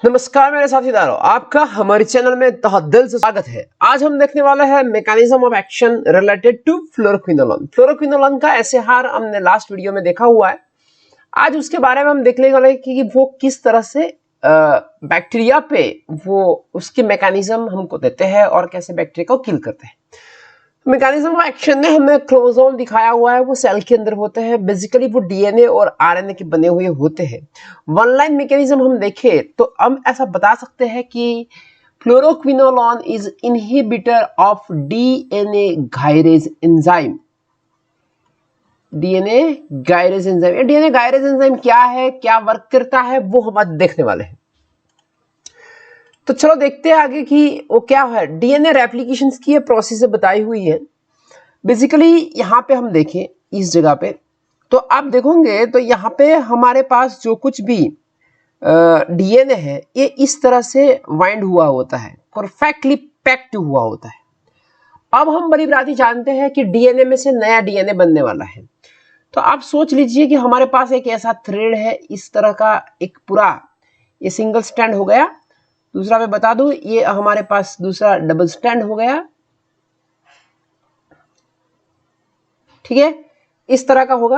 नमस्कार मेरे साथीदारों, आपका हमारे चैनल में तहे दिल से स्वागत है। आज हम देखने वाले हैं mechanism of action related to fluoroquinolone. Fluoroquinolone का एसएआर हमने लास्ट वीडियो में देखा हुआ है। आज उसके बारे में हम देखने वाले हैं कि वो किस तरह से बैक्टीरिया पे वो उसके मैकेनिज्म हमको देते हैं और कैसे बैक्टीरिया को किल करते हैं। मैकेनिज्म ऑफ एक्शन में हमें क्रोमोसोम दिखाया हुआ है, वो सेल के अंदर होते हैं। बेसिकली वो डीएनए और आरएनए के बने हुए होते हैं। वन लाइन मैकेनिज्म हम देखें तो हम ऐसा बता सकते हैं कि fluoroquinolone is inhibitor of DNA gyrase enzyme. DNA gyrase enzyme, DNA gyrase enzyme क्या है, क्या वर्क करता है, वो हम आज देखने वाले हैं। तो चलो देखते हैं आगे कि वो क्या है। डीएनए रेप्लिकेशंस की ये प्रोसेस बताई हुई है। बेसिकली यहाँ पे हम देखें इस जगह पे, तो आप देखोगे तो यहाँ पे हमारे पास जो कुछ भी डीएनए है ये इस तरह से वाइंड हुआ होता है, परफेक्टली पैक्ड हुआ होता है। अब हम बड़ी बात जानते हैं कि डीएनए में से नया डीएनए बनने वाला है। तो आप सोच लीजिए कि हमारे पास एक ऐसा थ्रेड है, इस तरह का एक पूरा ये सिंगल स्ट्रैंड हो गया। दूसरा मैं बता दूं, ये हमारे पास दूसरा डबल स्ट्रैंड हो गया। ठीक है, इस तरह का होगा।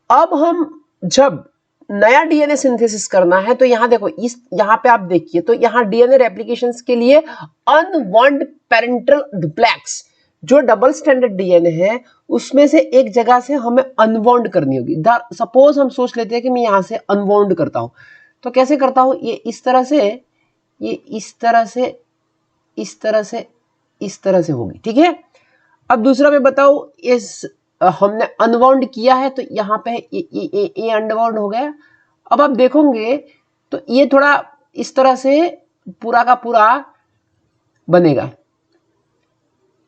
अब हम जब नया डीएनए सिंथेसिस करना है तो यहां देखो, इस यहां पे आप देखिए तो यहां डीएनए रेप्लिकेशंस के लिए अनवांड पेरेंटल डुप्लेक्स, जो डबल स्टैंडर्ड डीएनए है उसमें से एक जगह से हमें अनवाउंड करनी होगी। सपोज हम सोच लेते हैं कि मैं यहां से अनवाउंड करता हूं, तो कैसे करता हूं, ये इस तरह से, ये इस तरह से, इस तरह से, इस तरह से होगी। ठीक है, अब दूसरा मैं बताऊं, इस हमने अनवाउंड किया है तो यहाँ पे ये अनवाउंड हो गया। अब आप देखोगे तो ये थोड़ा इस तरह से पूरा का पूरा बनेगा।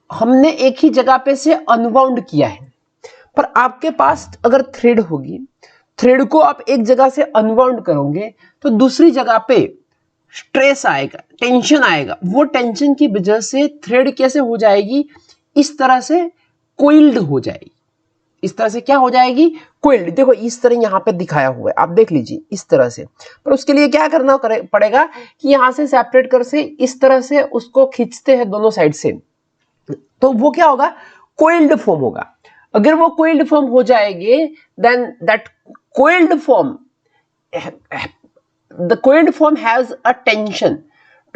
हमने एक ही जगह पे से अनवाउंड किया है, पर आपके पास अगर थ्रेड होगी, थ्रेड को आप एक जगह से अनवाउंड करोगे तो दूसरी जगह पे स्ट्रेस आएगा, टेंशन आएगा। वो टेंशन की वजह से थ्रेड कैसे हो जाएगी, इस तरह से कोइल्ड हो जाएगी। इस तरह से क्या हो जाएगी, कोइल्ड। देखो इस तरह यहाँ पे दिखाया हुआ है, आप देख लीजिए इस तरह से। पर उसके लिए क्या करना पड़ेगा कि यहां से सेपरेट कर से इस तरह से उसको खींचते हैं दोनों साइड से, तो वो क्या होगा, कोइल्ड फॉर्म होगा। अगर वो कोइल्ड फॉर्म हो जाएंगे then that coiled form, the coiled form has a tension.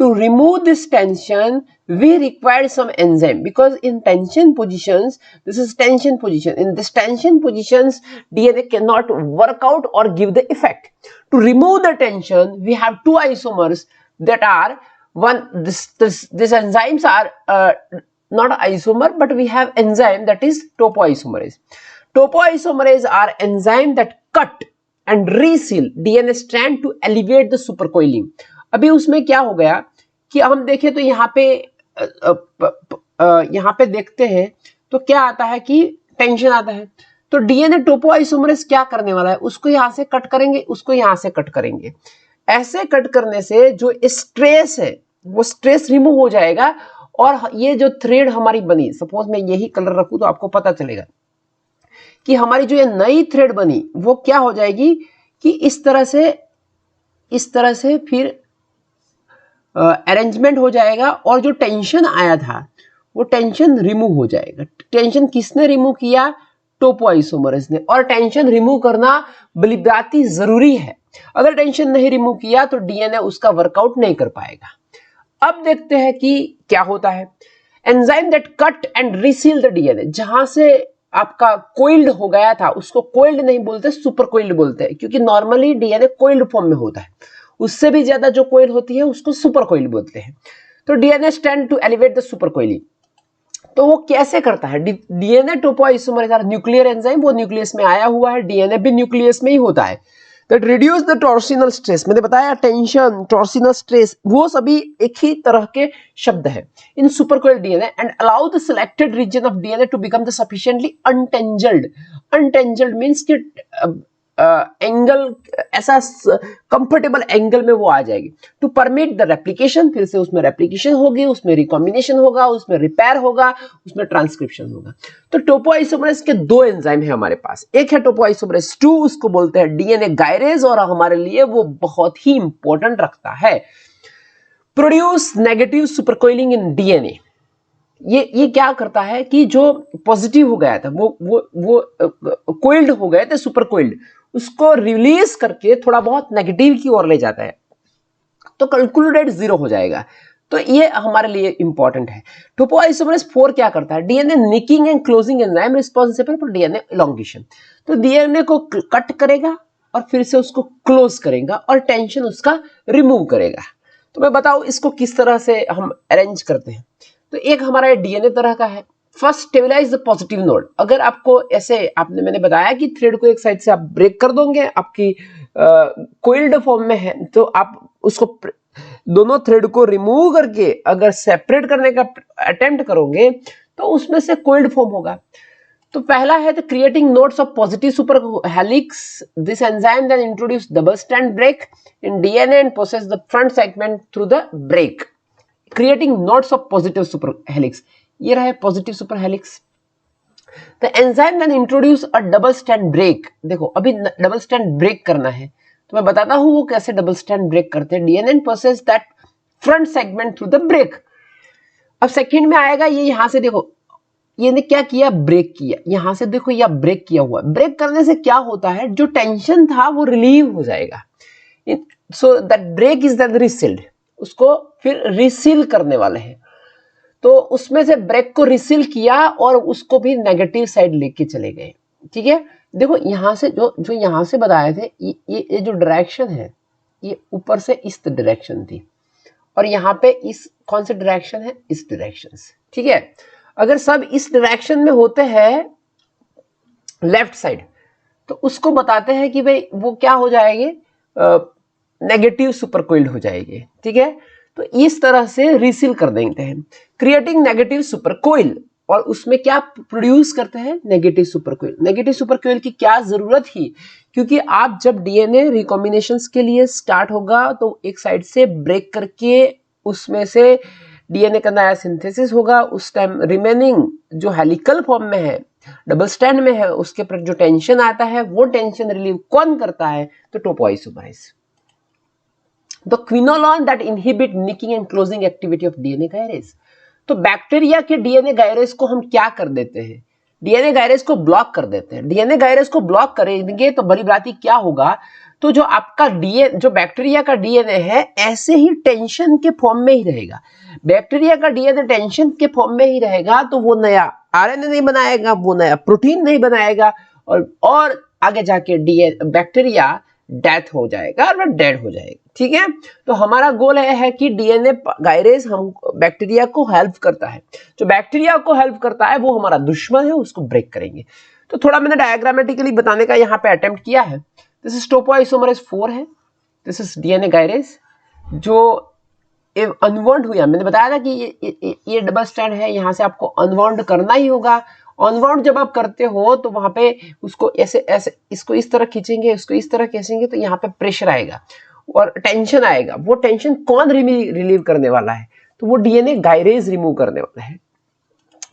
To remove this tension we require some enzyme, because in tension positions, this is tension position, in this tension positions DNA cannot work out or give the effect. To remove the tension we have two isomers that are one, this enzymes are not isomer, but we have enzyme that is topoisomerase. Topoisomerase are enzyme that cut and reseal DNA strand to elevate the supercoiling. अभी उसमें क्या हो गया कि हम देखें तो यहाँ पे देखते हैं तो क्या आता है कि टेंशन आता है। तो डीएनए टोपोआइसोमरेज क्या करने वाला है, उसको यहाँ से कट करेंगे, उसको यहाँ से कट करेंगे। ऐसे कट करने से जो स्ट्रेस है वो स्ट्रेस रिमूव हो जाएगा और ये जो थ्रेड हमारी बनी, सपोज मैं यही कलर रखूं तो आपको पता चलेगा कि हमारी जो ये नई थ्रेड बनी वो क्या हो जाएगी कि इस तरह से फिर अरेंजमेंट हो जाएगा और जो टेंशन आया था वो टेंशन रिमूव हो जाएगा। टेंशन किसने रिमूव किया, टोपोआइसोमरेज ने। और टेंशन रिमूव करना बलिदाती जरूरी है, अगर टेंशन नहीं रिमूव किया तो डीएनए उसका वर्कआउट नहीं कर पाएगा। अब देखते हैं कि क्या होता है। Enzyme that cut and reseal the DNA, जहां से आपका कोइल्ड हो गया था उसको कोइल्ड नहीं बोलते, सुपर कोइल्ड बोलते हैं, क्योंकि नॉर्मली डीएनए कोइल्ड फॉर्म में होता है। उससे भी ज्यादा जो कोइल होती है उसको सुपर कोइल्ड बोलते हैं। तो DNA stand to elevate the super coiling. तो वो कैसे करता है, डीएनए टोपोआइसोमरेज न्यूक्लियर एंजाइम, वो न्यूक्लियस में आया हुआ है, डीएनए भी न्यूक्लियस में ही होता है। That reduce the torsional stress, मैंने बताया टेंशन, टॉर्सिनल स्ट्रेस वो सभी एक ही तरह के शब्द है in supercoiled DNA, and allow the selected region of DNA to become the sufficiently untangled. Untangled means कि एंगल, ऐसा कंफर्टेबल एंगल में वो आ जाएगी टू परमिट द रेप्लिकेशन। फिर से उसमें रेप्लिकेशन होगी, उसमें रिकॉम्बिनेशन होगा, उसमें रिपेयर होगा, उसमें ट्रांसक्रिप्शन होगा। तो टोपोआइसोमरेज के दो एंजाइम है हमारे पास, एक है टोपोआइसोमरेज 2, उसको बोलते हैं डीएनए गायरेज, और हमारे लिए वो बहुत ही इंपॉर्टेंट रखता है। Produce negative supercoiling in DNA. ये क्या करता है कि जो पॉजिटिव हो गया था वो कोइल्ड हो गए थे, सुपर कोइल्ड, उसको रिलीज करके थोड़ा बहुत नेगेटिव की ओर ले जाता है, तो कैलकुलेटेड 0 हो जाएगा। तो ये हमारे लिए इंपॉर्टेंट है। टोपोआइसोमरेज 4 क्या करता है, DNA nicking and closing enzyme responsible for DNA elongation. तो डीएनए को कट करेगा और फिर से उसको क्लोज करेगा और टेंशन उसका रिमूव करेगा। तो मैं बताऊं इसको किस तरह से हम अरेंज करते हैं। तो एक हमारा डीएनए तरह का है, first stabilise the positive node. अगर आपको ऐसे मैंने बताया कि थ्रेड को एक साइड से आप ब्रेक कर दोगे, आपकी कोइल्ड फॉर्म में है, तो आप उसको दोनों थ्रेड को रिमूव करके अगर सेपरेट करने का अटेम्प्ट करोगे तो उसमें से कोइल्ड फॉर्म होगा। तो पहला है the creating nodes of positive super helix. This enzyme then introduce double strand break in DNA and process the front segment through the break, creating nodes of positive super helix. ये रहा positive super helix. The enzyme then introduce a double strand break. देखो अभी double strand break करना है, तो मैं बताता हूं वो कैसे डबल स्ट्रैंड ब्रेक करते हैं। DNA and process that front segment through the break. अब सेकंड में आएगा ये, यहां से देखो ये ने क्या किया, ब्रेक किया, यहां से देखो यह ब्रेक किया हुआ। ब्रेक करने से क्या होता है, जो टेंशन था वो रिलीव हो जाएगा। So that break is that resealed, उसको फिर रिसील करने वाले हैं। तो उसमें से ब्रेक को रिसील किया और उसको भी नेगेटिव साइड लेके चले गए। ठीक है, देखो यहां से जो यहां से बताए थे, ये जो डायरेक्शन है ये ऊपर से इस डायरेक्शन थी, और यहाँ पे इस कौन सी डायरेक्शन है, इस डायरेक्शन से। ठीक है, अगर सब इस डायरेक्शन में होते हैं लेफ्ट साइड, तो उसको बताते हैं कि भाई वो क्या हो जाएंगे, नेगेटिव सुपरकोइल्ड हो जाएंगे। ठीक है, तो इस तरह से रिसील कर देते हैं, क्रिएटिंग नेगेटिव सुपरकोइल, और उसमें क्या प्रोड्यूस करते हैं, नेगेटिव सुपरकोइल। नेगेटिव सुपरकोइल की क्या जरूरत थी, क्योंकि आप जब डीएनए रिकॉम्बिनेशंस के लिए स्टार्ट होगा तो एक साइड से ब्रेक करके उसमें से डीएनए का नया सिंथेसिस होगा। उस टाइम रिमेनिंग जो हेलिकल फॉर्म में है, डबल स्ट्रैंड में है, उसके पर जो टेंशन आता है वो टेंशन रिलीव कौन करता है, तो topoisomerase. The quinolone that inhibit nicking and closing activity of DNA gyrase। तो बैक्टीरिया के डीएनए गायरेज को हम क्या कर देते हैं, डीएनए गायरेज को ब्लॉक कर देते हैं। डीएनए गायरेज को ब्लॉक करेंगे तो बड़ी बात क्या होगा, तो जो आपका डीएनए, जो बैक्टीरिया का डीएनए है, ऐसे ही टेंशन के फॉर्म में ही रहेगा। बैक्टीरिया का डीएनए टेंशन के फॉर्म में ही रहेगा, तो वो नया आरएनए नहीं बनाएगा, वो नया प्रोटीन नहीं बनाएगा, और आगे जाके डीएनए बैक्टीरिया डेथ हो जाएगा और डेड हो जाएगा। ठीक है, तो हमारा गोल है कि डीएनए गायरेज हम बैक्टीरिया को हेल्प करता है, जो बैक्टीरिया को हेल्प करता है वो हमारा दुश्मन है, उसको ब्रेक करेंगे। तो थोड़ा मैंने डायग्रामेटिकली बताने का यहाँ पे अटेम्प्ट किया है। दिस इज टोपोआइसोमरेज 4 है, दिस इज डीएनए गायरेज जो अनवाउंड हुआ। मैंने बताया था कि ये डबल स्ट्रैंड है, यहाँ से आपको अनवाउंड करना ही होगा। अनवाउंड जब आप करते हो तो वहां पे उसको ऐसे ऐसे, इसको इस तरह खींचेंगे, इसको इस तरह खींचेंगे, तो यहाँ पे प्रेशर आएगा और टेंशन आएगा। वो टेंशन कौन रिलीव करने वाला है, तो वो डीएनए गायरेज रिमूव करने वाला है।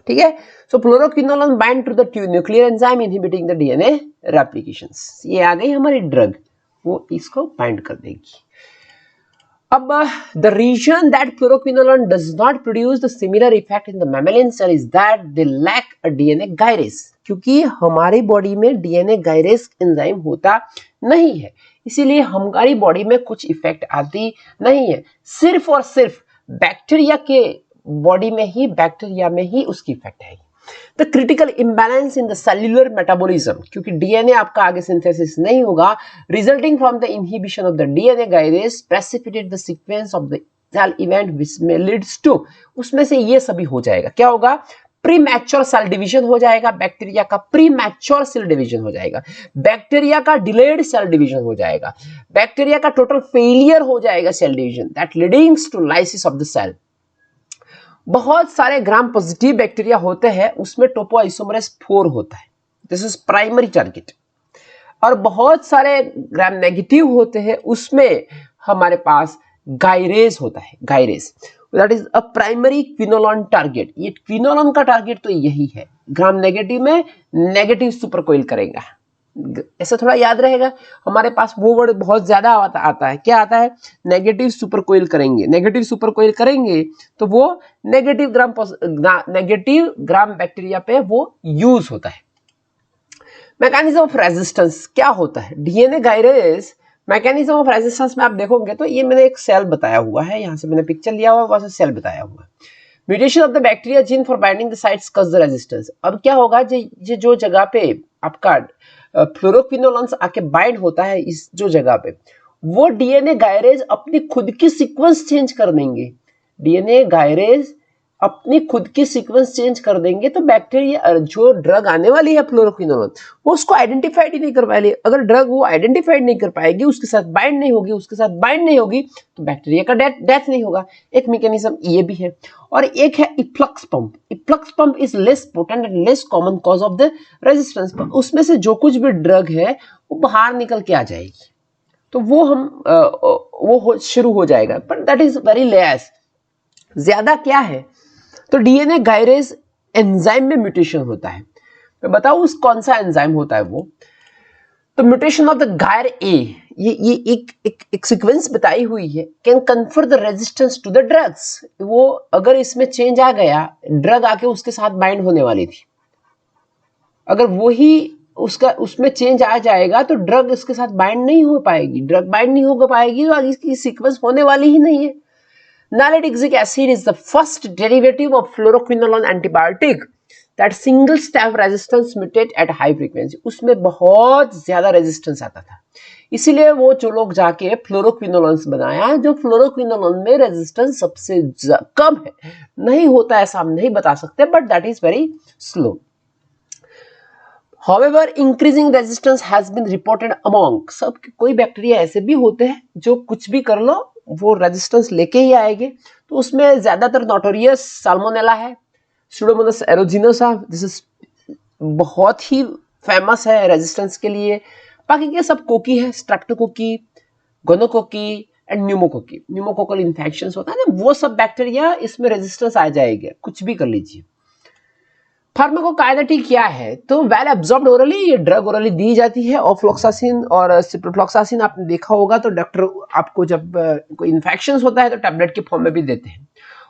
ठीक है, so fluoroquinolone bind to the nuclear enzyme inhibiting the DNA replications. ये आ गई हमारी ड्रग, वो इसको बाइंड कर देगी। अब the region that fluoroquinolone does not produce the similar effect in the mammalian cell is that they lack a DNA gyrase, क्योंकि हमारी बॉडी में डीएनए गायरेज एंजाइम होता नहीं है, इसीलिए हमारी बॉडी में कुछ इफेक्ट आती नहीं है। सिर्फ और सिर्फ बैक्टीरिया के बॉडी में ही, बैक्टीरिया में ही उसकी इफेक्ट है। The critical imbalance in the cellular metabolism, क्योंकि डीएनए आपका आगे सिंथेसिस नहीं होगा, resulting from the inhibition of the DNA gyrase precipitate the sequence of the cell event which may leads to, उसमें से ये सभी हो जाएगा। क्या होगा, प्रीमैच्योर सेल डिवीजन हो जाएगा, बैक्टीरिया का प्रीमैच्योर सेल डिवीजन हो जाएगा, बैक्टीरिया का डिलेड सेल डिवीजन हो जाएगा, बैक्टीरिया का टोटल फेलियर हो जाएगा cell division, that leadings to lysis of the cell. बहुत सारे ग्राम पॉजिटिव बैक्टीरिया होते हैं, उसमें टोपोआइसोमरेज 4 होता है। This is primary target. और बहुत सारे ग्राम नेगेटिव होते हैं, उसमें हमारे पास गायरेज होता है, gyrase that is a primary quinolone target. ये क्विनोलोन का टारगेट तो यही है, ग्राम नेगेटिव में नेगेटिव सुपरकोइल करेगा। ऐसा थोड़ा याद रहेगा, हमारे पास वो वर्ड बहुत ज्यादा आता है, क्या आता है, नेगेटिव सुपरकोइल करेंगे। नेगेटिव सुपरकोइल करेंगे तो वो नेगेटिव ग्राम बैक्टीरिया पे वो यूज होता है। मैकेनिज्म ऑफ रेजिस्टेंस क्या होता है, DNA gyrase mechanism of resistance में आप देखोगे तो ये मैंने एक सेल बताया हुआ है, यहां से मैंने पिक्चर लिया हुआ है, वहां से सेल बताया हुआ है। Mutation of the bacteria gene for binding the sites cause the resistance. अब क्या होगा, जो जगह पे आपका फ्लोरोक्विनोलॉन्स आके बाइंड होता है, इस जो जगह पे, वो डीएनए गायरेज अपनी खुद की सीक्वेंस चेंज कर देंगे। डीएनए गायरेज अपनी खुद की सीक्वेंस चेंज कर देंगे तो बैक्टीरिया, जो ड्रग आने वाली है फ्लोरोक्विनोलोन, वो उसको आइडेंटिफाइड ही नहीं कर पाएगी। अगर ड्रग वो आइडेंटिफाइड नहीं कर पाएगी, उसके साथ बाइंड नहीं होगी, तो बैक्टीरिया का डेथ नहीं होगा। एक मैकेनिज्म ये भी है। और एक है efflux pump. Efflux pump is less potent and less common cause of the resistance. उसमें से जो कुछ भी ड्रग है वो बाहर निकल के आ जाएगी, तो वो शुरू हो जाएगा, but that is very less. ज्यादा क्या है, तो डीएनए गायरेज एंजाइम में म्यूटेशन होता है। मैं बताऊं उस कौन सा एंजाइम होता है वो, तो म्यूटेशन ऑफ द गायर ए, ये एक सीक्वेंस बताई हुई है, can confer the resistance to the drugs. वो अगर इसमें चेंज आ गया, ड्रग आके उसके साथ बाइंड होने वाली थी, अगर वही उसमें चेंज आ जाएगा तो ड्रग इसके साथ बाइंड नहीं हो पाएगी। ड्रग बाइंड नहीं हो पाएगी तो इसकी सीक्वेंस होने वाली ही नहीं है। Nalidixic acid is the first derivative of fluoroquinolone antibiotic that single step resistance mutate at high frequency। उसमें बहुत ज्यादा रेजिस्टेंस आता था, इसीलिए वो जो लोग जाके फ्लोरोक्विनोलोन्स बनाया, जो फ्लोरोक्विनोलोन में रेजिस्टेंस सबसे कम है। नहीं होता ऐसा हम नहीं बता सकते, but that is very slow. However, increasing resistance has been reported among सब, कोई बैक्टीरिया ऐसे भी होते हैं जो कुछ भी कर लो वो रेजिस्टेंस लेके ही आएंगे। तो उसमें ज्यादातर नोटोरियस साल्मोनेला है, स्यूडोमोनास एरोजिनोसा, दिस इज बहुत ही फेमस है रेजिस्टेंस के लिए। बाकी के सब कोकी है, streptococci, gonococci and pneumococci. Pneumococcal infections होता है ना, वो सब बैक्टीरिया इसमें रेजिस्टेंस आ जाएगा, कुछ भी कर लीजिए। फार्माकोकाइनेटिक क्या है, तो वेल एब्जॉर्ब्ड ओरली, ये ड्रग ओरली दी जाती है। ऑफ्लोक्सासिन और सिप्रोफ्लॉक्सासिन आपने देखा होगा, तो डॉक्टर आपको जब कोई इन्फेक्शन होता है तो टैबलेट के फॉर्म में भी देते हैं।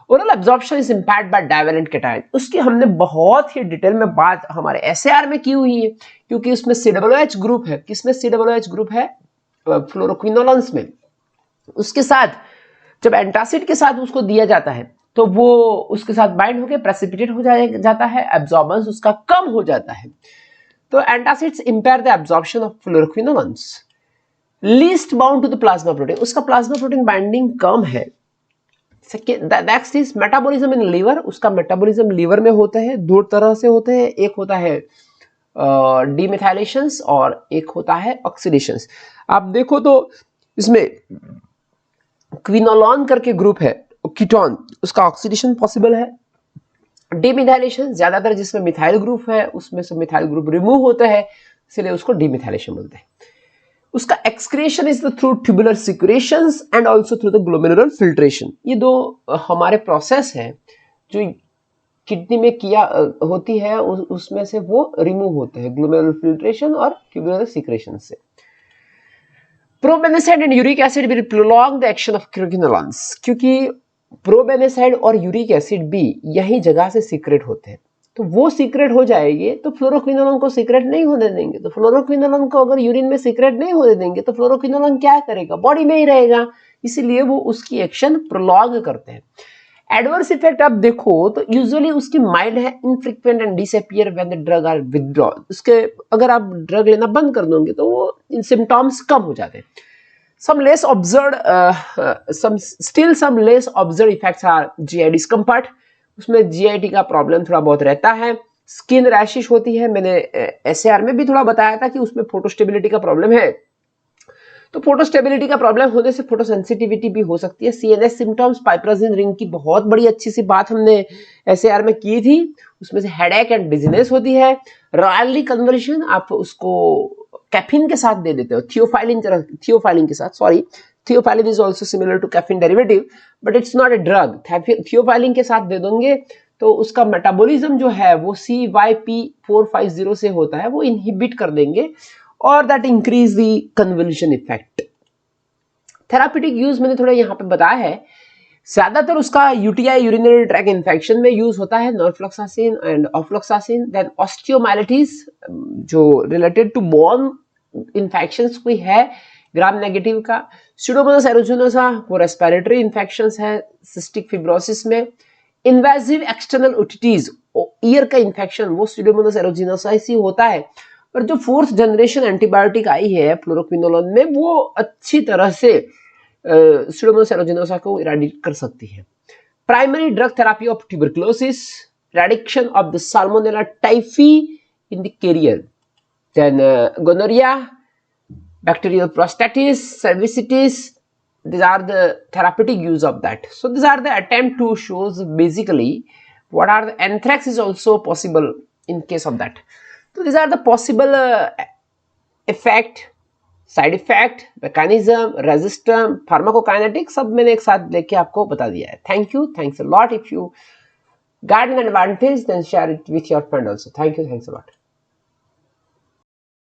Oral absorption is impact by divalent cation. उसकी हमने बहुत ही डिटेल में बात हमारे एसएआर में की हुई है, क्योंकि उसमें COOH ग्रुप है। किसमें COOH ग्रुप है, फ्लोरोक्विनोलोन्स में। उसके साथ जब एंटासिड के साथ उसको दिया जाता है तो वो उसके साथ बाइंड होकर प्रेसिपिटेट हो जाता है, एब्जॉर्बेंस उसका कम हो जाता है। तो antacids impair the absorption of fluoroquinolones. Least bound to the plasma protein, उसका प्लाज्मा प्रोटीन बाइंडिंग कम है। Next is metabolism in liver. उसका मेटाबॉलिज्म लीवर में होता है, दो तरह से होते हैं, एक होता है डीमेथाइलेशंस और एक होता है ऑक्सीडेशंस। आप देखो तो इसमें क्विनोलोन करके ग्रुप है, कीटोन, उसका ऑक्सीडेशन पॉसिबल है। डीमिथाइलेशन ज्यादातर जिसमें मिथाइल ग्रुप है उसमें से मिथाइल ग्रुप रिमूव होते हैं, इसलिए उसको डीमिथाइलेशन बोलते हैं। उसका excretion is through tubular secretions and also through the glomerular filtration. ये दो हमारे प्रोसेस है जो किडनी में किया होती है, उसमें से वो रिमूव होते हैं, ग्लोमेरुलर फिल्ट्रेशन और ट्यूबुलर सिक्रेशन से। Probenecid and uric acid will prolong the action of quinolones, क्योंकि प्रोबेनेसाइड और यूरिक एसिड भी यही जगह से सीक्रेट होते हैं, तो वो सीक्रेट हो जाएंगे तो फ्लोरोक्विनोलोन को सीक्रेट नहीं होने देंगे। तो फ्लोरोक्विनोलोन को अगर यूरिन में सीक्रेट नहीं होने देंगे तो फ्लोरोक्विनोलोन क्या करेगा, बॉडी में ही रहेगा, इसीलिए वो उसकी एक्शन प्रोलॉन्ग करते हैं। एडवर्स इफेक्ट आप देखो तो यूजुअली उसकी माइल्ड है, infrequent and disappear when the drug are withdrawn. उसके अगर आप ड्रग लेना बंद कर दोगे तो वो सिम्टम्स कम हो जाते हैं। Some less observed, some less observed effects are GI discomfort। उसमें GIT का प्रॉब्लम थोड़ा बहुत रहता है। स्किन रैशिश होती है, मैंने SAR में भी थोड़ा बताया था कि उसमें फोटोस्टेबिलिटी का प्रॉब्लम है। तो फोटोस्टेबिलिटी का प्रॉब्लम होने से फोटोसेंसिटिविटी भी हो सकती है। CNS सिम्टम्स, पाइपराजिन रिंग की बहुत बड़ी अच्छी सी बात हमने SAR में की थी, उसमें से हेडेक एंड डिजीनेस होती है। रॉयली कन्वर्शन, आप उसको कैफीन के साथ दे देते हो, थियोफाइलिन के साथ, sorry, theophylline is also similar to caffeine derivative but it's not a drug. Theophylline के साथ दे दोगे तो उसका मेटाबॉलिज्म जो है वो CYP450 से होता है, वो इनहिबिट कर देंगे और that increase the convulsion effect. Therapeutic use मैंने थोड़ा यहाँ पे बताया है, ज्यादातर उसका यूटीआई यूरिनरी ट्रैक इन्फेक्शन में यूज होता है, norfloxacin and ofloxacin. Then osteomyelitis जो रिलेटेड टू बोन इन्फेक्शंस कोई है ग्राम नेगेटिव का, स्यूडोमोनास एरोजिनोसा वो रेस्पिरेटरी इन्फेक्शंस है सिस्टिक फिब्रोसिस में, इन्वेजिव एक्सटर्नल ओटिटीज ईयर का इन्फेक्शन वो स्यूडोमोनास एरोजिनोसा ही होता है। पर जो 4th जनरेशन एंटीबायोटिक आई है फ्लोरोक्विनोलोन में वो अच्छी तरह से स्यूडोमोनास एरोजिनोसा को इरेडिकेट कर सकती है। Primary drug therapy of tuberculosis, eradication of the Salmonella typhi in the carrier, then gonorrhea, bacterial prostatitis, cervicitis, these are the therapeutic use of that. So these are the attempt to shows basically what are the anthrax is also possible in case of that. So these are the possible effect, side effect, mechanism, resistance, pharmacokinetics सब मैंने एक साथ लेके आपको बता दिया है। Thank you, thanks a lot. If you got an advantage then share it with your friend also. Thank you, thanks a lot.